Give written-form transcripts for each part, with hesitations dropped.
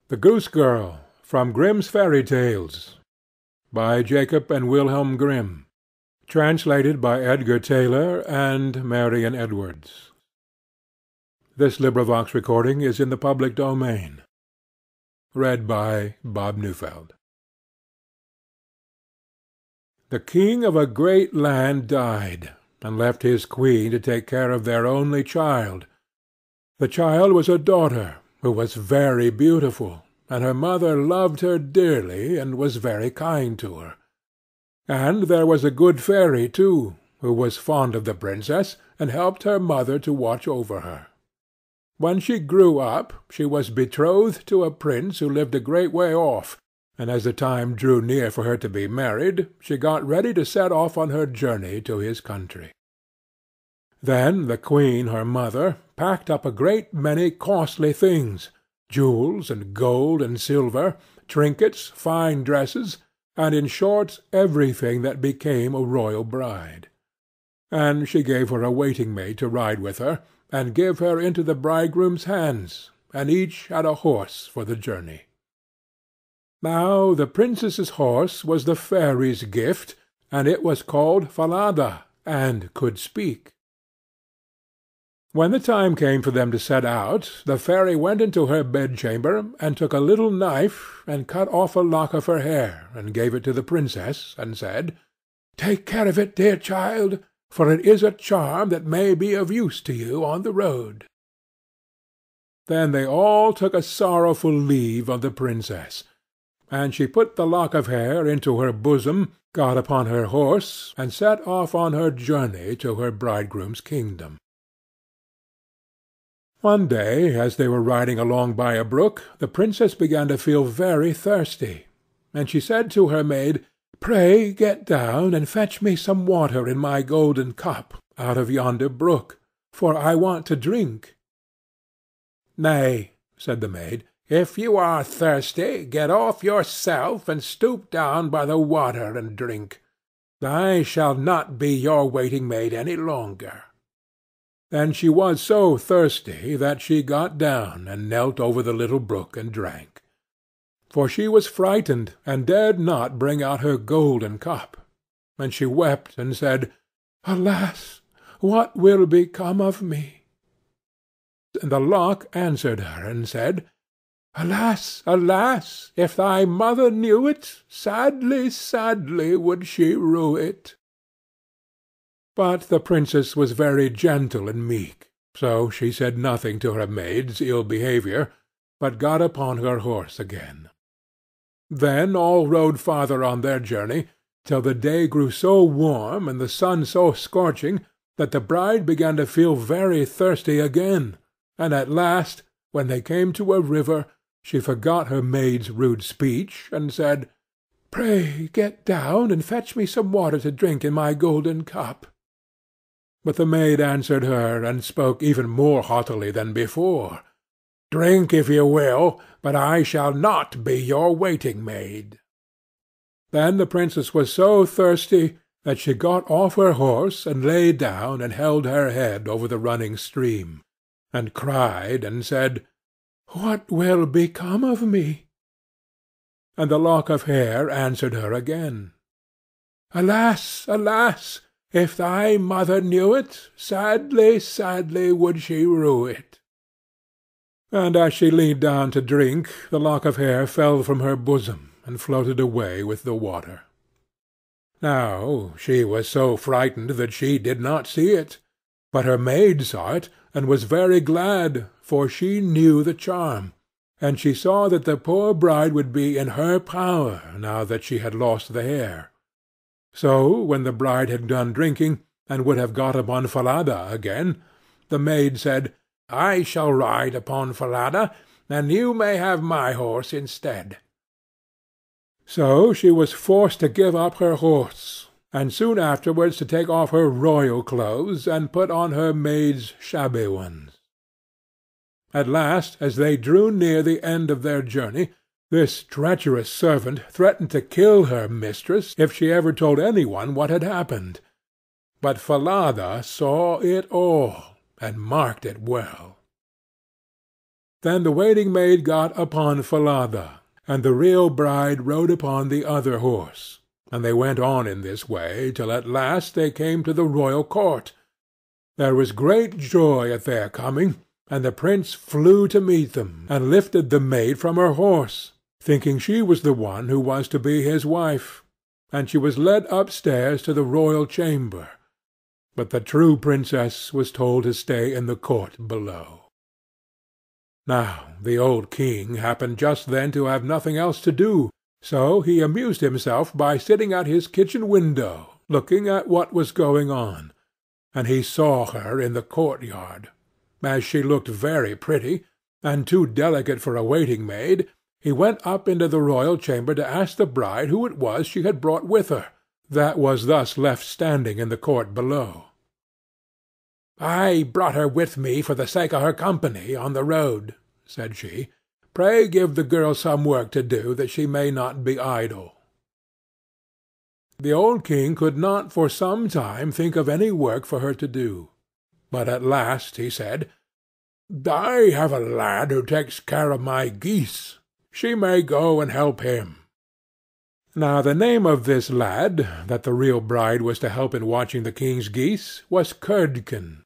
The Goose Girl, from Grimm's Fairy Tales, by Jacob and Wilhelm Grimm, translated by Edgar Taylor and Marion Edwards. This recording is in the public domain. Read by Bob Neufeld. The king of a great land died, and left his queen to take care of their only child. The child was a daughter, who was very beautiful, and her mother loved her dearly, and was very kind to her. And there was a good fairy, too, who was fond of the princess, and helped her mother to watch over her. When she grew up, she was betrothed to a prince who lived a great way off, and as the time drew near for her to be married, she got ready to set off on her journey to his country. Then the queen, her mother, packed up a great many costly things, jewels and gold and silver, trinkets, fine dresses, and in short everything that became a royal bride. And she gave her a waiting-maid to ride with her, and give her into the bridegroom's hands, and each had a horse for the journey. Now the princess's horse was the fairy's gift, and it was called Falada, and could speak. When the time came for them to set out, the fairy went into her bedchamber, and took a little knife, and cut off a lock of her hair, and gave it to the princess, and said, "Take care of it, dear child, for it is a charm that may be of use to you on the road." Then they all took a sorrowful leave of the princess, and she put the lock of hair into her bosom, got upon her horse, and set off on her journey to her bridegroom's kingdom. One day, as they were riding along by a brook, the princess began to feel very thirsty, and she said to her maid, "Pray get down and fetch me some water in my golden cup out of yonder brook, for I want to drink." "Nay," said the maid, "if you are thirsty, get off yourself and stoop down by the water and drink. I shall not be your waiting-maid any longer." And she was so thirsty that she got down and knelt over the little brook and drank. For she was frightened, and dared not bring out her golden cup. And she wept and said, "Alas, what will become of me?" And the lock answered her and said, "Alas, alas, if thy mother knew it, sadly, sadly would she rue it." But the princess was very gentle and meek, so she said nothing to her maid's ill behaviour, but got upon her horse again. Then all rode farther on their journey, till the day grew so warm and the sun so scorching that the bride began to feel very thirsty again, and at last, when they came to a river, she forgot her maid's rude speech, and said, "Pray get down and fetch me some water to drink in my golden cup." But the maid answered her, and spoke even more haughtily than before, "Drink if you will, but I shall not be your waiting-maid." Then the princess was so thirsty that she got off her horse, and lay down and held her head over the running stream, and cried and said, "What will become of me?" And the lock of hair answered her again, "Alas, alas! If thy mother knew it, sadly, sadly would she rue it." And as she leaned down to drink, the lock of hair fell from her bosom, and floated away with the water. Now she was so frightened that she did not see it, but her maid saw it, and was very glad, for she knew the charm, and she saw that the poor bride would be in her power now that she had lost the hair. So when the bride had done drinking, and would have got upon Falada again, the maid said, "I shall ride upon Falada, and you may have my horse instead." So she was forced to give up her horse, and soon afterwards to take off her royal clothes, and put on her maid's shabby ones. At last, as they drew near the end of their journey, this treacherous servant threatened to kill her mistress if she ever told any one what had happened. But Falada saw it all, and marked it well. Then the waiting-maid got upon Falada, and the real bride rode upon the other horse, and they went on in this way till at last they came to the royal court. There was great joy at their coming, and the prince flew to meet them, and lifted the maid from her horse, thinking she was the one who was to be his wife, and she was led upstairs to the royal chamber. But the true princess was told to stay in the court below. Now the old king happened just then to have nothing else to do, so he amused himself by sitting at his kitchen window, looking at what was going on, and he saw her in the courtyard. As she looked very pretty, and too delicate for a waiting-maid, he went up into the royal chamber to ask the bride who it was she had brought with her, that was thus left standing in the court below. "I brought her with me for the sake of her company on the road," said she. "Pray give the girl some work to do, that she may not be idle." The old king could not for some time think of any work for her to do, but at last he said, "I have a lad who takes care of my geese. She may go and help him." Now the name of this lad, that the real bride was to help in watching the king's geese, was Curdken.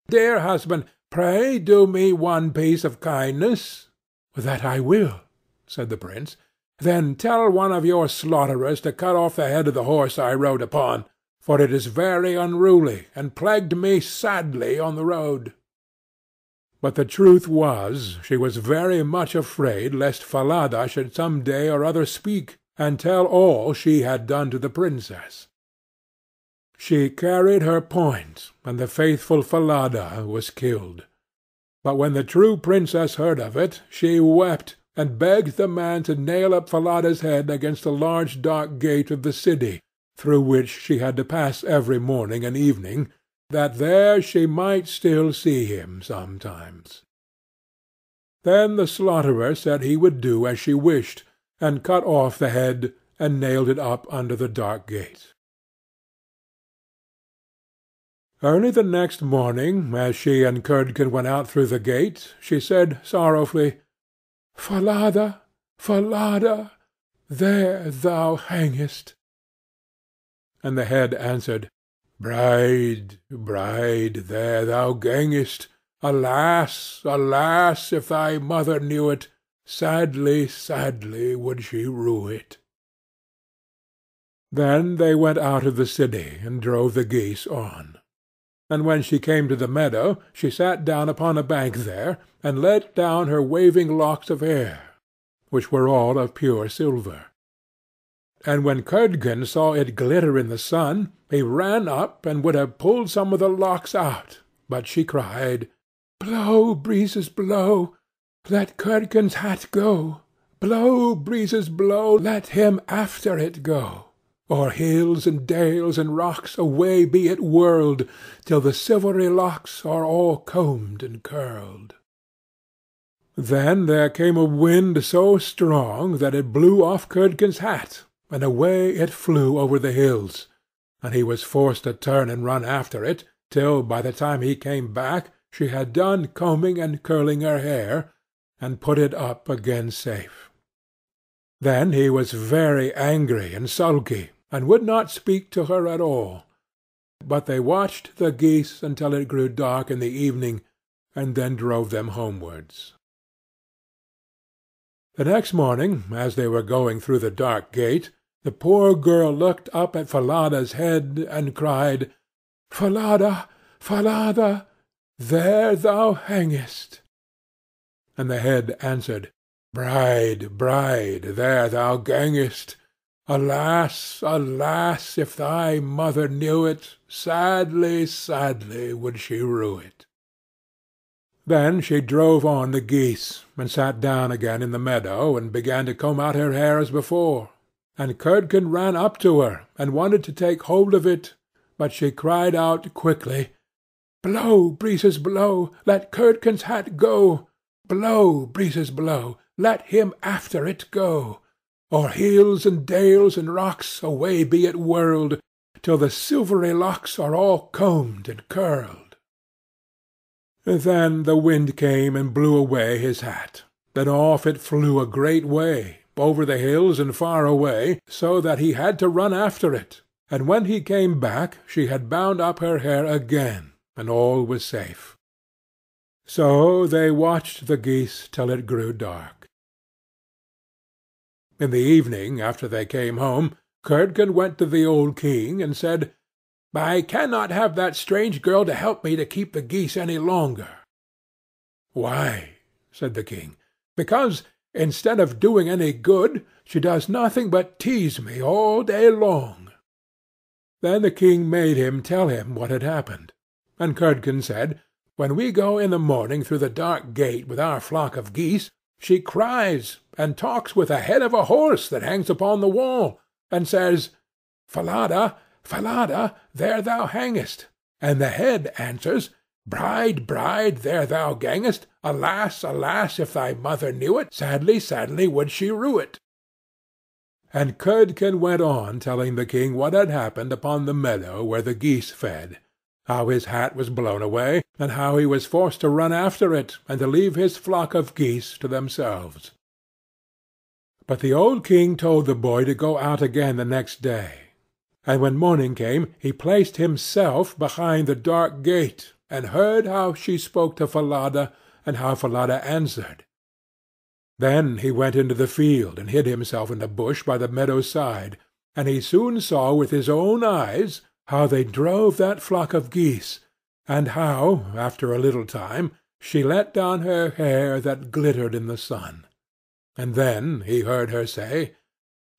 "Dear husband, pray do me one piece of kindness." "That I will," said the prince. "Then tell one of your slaughterers to cut off the head of the horse I rode upon, for it is very unruly, and plagued me sadly on the road." But the truth was, she was very much afraid lest Falada should some day or other speak, and tell all she had done to the princess. She carried her point, and the faithful Falada was killed. But when the true princess heard of it, she wept, and begged the man to nail up Falada's head against the large dark gate of the city, through which she had to pass every morning and evening, that there she might still see him sometimes. Then the slaughterer said he would do as she wished, and cut off the head, and nailed it up under the dark gate. Early the next morning, as she and Curdken went out through the gate, she said sorrowfully, "Falada, Falada, there thou hangest." And the head answered, "Bride, bride, there thou gangest. Alas, alas, if thy mother knew it, sadly, sadly would she rue it." Then they went out of the city, and drove the geese on. And when she came to the meadow, she sat down upon a bank there, and let down her waving locks of hair, which were all of pure silver. And when Curdken saw it glitter in the sun, he ran up and would have pulled some of the locks out, but she cried, "Blow, breezes, blow, let Curdken's hat go. Blow, breezes, blow, let him after it go. O'er hills and dales and rocks away be it whirled, till the silvery locks are all combed and curled." Then there came a wind so strong that it blew off Curdken's hat, and away it flew over the hills, and he was forced to turn and run after it, till by the time he came back she had done combing and curling her hair, and put it up again safe. Then he was very angry and sulky, and would not speak to her at all. But they watched the geese until it grew dark in the evening, and then drove them homewards. The next morning, as they were going through the dark gate, the poor girl looked up at Falada's head, and cried, "Falada, Falada, there thou hangest." And the head answered, "Bride, bride, there thou gangest. Alas, alas, if thy mother knew it, sadly, sadly would she rue it." Then she drove on the geese, and sat down again in the meadow, and began to comb out her hair as before. And Curdken ran up to her, and wanted to take hold of it, but she cried out quickly, "Blow, breezes, blow, let Curdken's hat go. Blow, breezes, blow, let him after it go. O'er hills and dales and rocks away be it whirled, till the silvery locks are all combed and curled." Then the wind came and blew away his hat. Then off it flew a great way, over the hills and far away, so that he had to run after it, and when he came back she had bound up her hair again, and all was safe. So they watched the geese till it grew dark. In the evening, after they came home, Curdken went to the old king and said, "I cannot have that strange girl to help me to keep the geese any longer." "Why?" said the king. "Because, instead of doing any good, she does nothing but tease me all day long." Then the king made him tell him what had happened, and Curdken said, "When we go in the morning through the dark gate with our flock of geese, she cries and talks with the head of a horse that hangs upon the wall, and says, 'Falada, Falada, there thou hangest,' and the head answers, 'Bride, bride, there thou gangest, alas, alas, if thy mother knew it, sadly, sadly would she rue it.'" And Curdken went on telling the king what had happened upon the meadow where the geese fed, how his hat was blown away, and how he was forced to run after it, and to leave his flock of geese to themselves. But the old king told the boy to go out again the next day, and when morning came he placed himself behind the dark gate, and heard how she spoke to Falada, and how Falada answered. Then he went into the field, and hid himself in a bush by the meadow's side, and he soon saw with his own eyes how they drove that flock of geese, and how, after a little time, she let down her hair that glittered in the sun. And then he heard her say,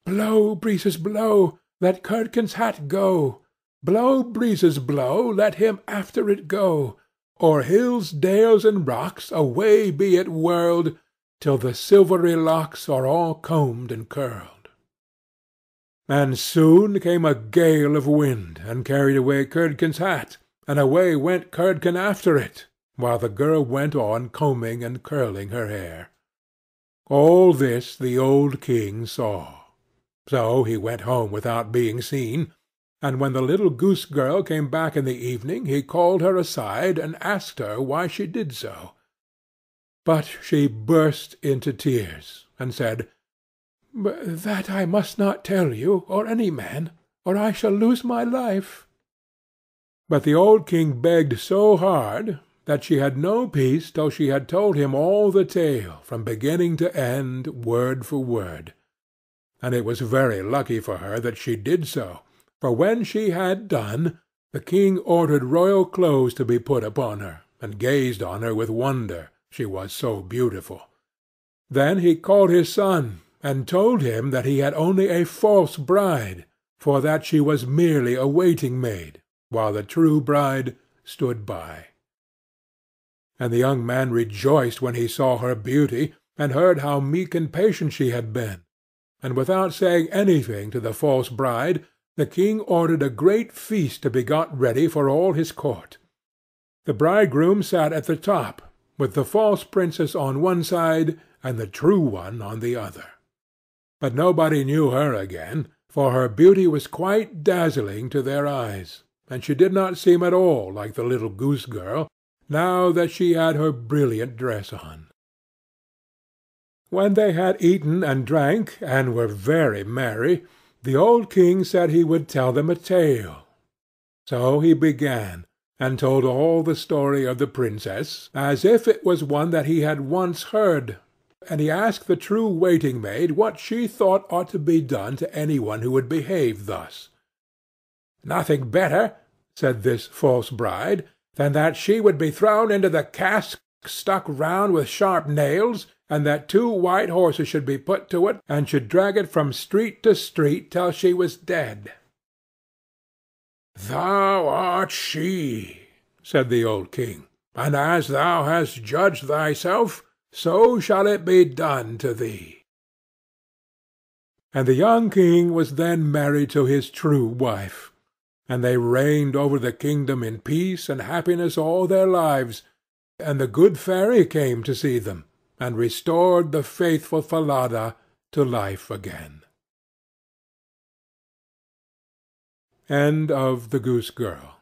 "Blow, breezes, blow, let Curdken's hat go. Blow, breezes, blow, let him after it go. O'er hills, dales, and rocks, away be it whirled, till the silvery locks are all combed and curled." And soon came a gale of wind, and carried away Curdken's hat, and away went Curdken after it, while the girl went on combing and curling her hair. All this the old king saw. So he went home without being seen, and when the little goose girl came back in the evening he called her aside and asked her why she did so. But she burst into tears, and said, "That I must not tell you, or any man, or I shall lose my life." But the old king begged so hard that she had no peace till she had told him all the tale, from beginning to end, word for word. And it was very lucky for her that she did so, for when she had done, the king ordered royal clothes to be put upon her, and gazed on her with wonder, she was so beautiful. Then he called his son, and told him that he had only a false bride, for that she was merely a waiting-maid, while the true bride stood by. And the young man rejoiced when he saw her beauty, and heard how meek and patient she had been. And without saying anything to the false bride, the king ordered a great feast to be got ready for all his court. The bridegroom sat at the top, with the false princess on one side, and the true one on the other. But nobody knew her again, for her beauty was quite dazzling to their eyes, and she did not seem at all like the little goose girl, now that she had her brilliant dress on. When they had eaten and drank, and were very merry, the old king said he would tell them a tale. So he began, and told all the story of the princess, as if it was one that he had once heard, and he asked the true waiting-maid what she thought ought to be done to any one who would behave thus. "Nothing better," said this false bride, "than that she would be thrown into the cask stuck round with sharp nails, and that 2 white horses should be put to it, and should drag it from street to street till she was dead." "Thou art she," said the old king, "and as thou hast judged thyself, so shall it be done to thee." And the young king was then married to his true wife, and they reigned over the kingdom in peace and happiness all their lives, and the good fairy came to see them, and restored the faithful Falada to life again. End of The Goose Girl.